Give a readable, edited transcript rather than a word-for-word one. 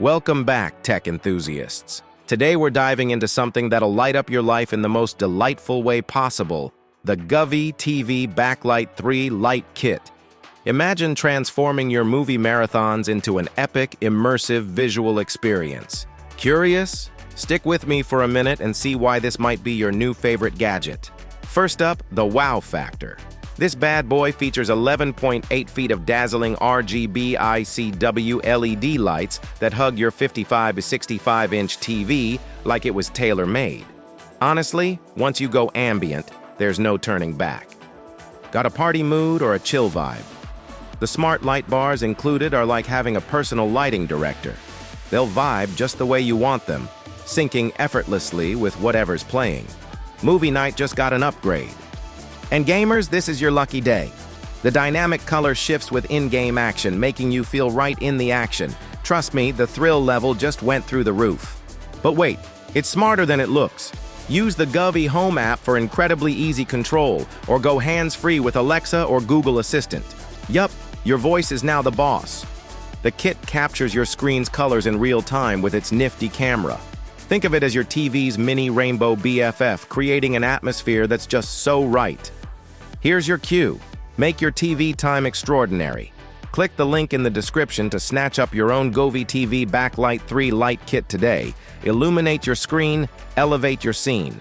Welcome back, tech enthusiasts. Today we're diving into something that'll light up your life in the most delightful way possible, the Govee TV Backlight 3 Lite Kit. Imagine transforming your movie marathons into an epic, immersive visual experience. Curious? Stick with me for a minute and see why this might be your new favorite gadget. First up, the wow factor. This bad boy features 11.8 feet of dazzling RGBICW LED lights that hug your 55 to 65-inch TV like it was tailor-made. Honestly, once you go ambient, there's no turning back. Got a party mood or a chill vibe? The smart light bars included are like having a personal lighting director. They'll vibe just the way you want them, syncing effortlessly with whatever's playing. Movie night just got an upgrade. And gamers, this is your lucky day. The dynamic color shifts with in-game action, making you feel right in the action. Trust me, the thrill level just went through the roof. But wait, it's smarter than it looks. Use the Govee Home app for incredibly easy control, or go hands-free with Alexa or Google Assistant. Yup, your voice is now the boss. The kit captures your screen's colors in real time with its nifty camera. Think of it as your TV's mini rainbow BFF, creating an atmosphere that's just so right. Here's your cue. Make your TV time extraordinary. Click the link in the description to snatch up your own Govee TV Backlight 3 Lite Kit today. Illuminate your screen, elevate your scene.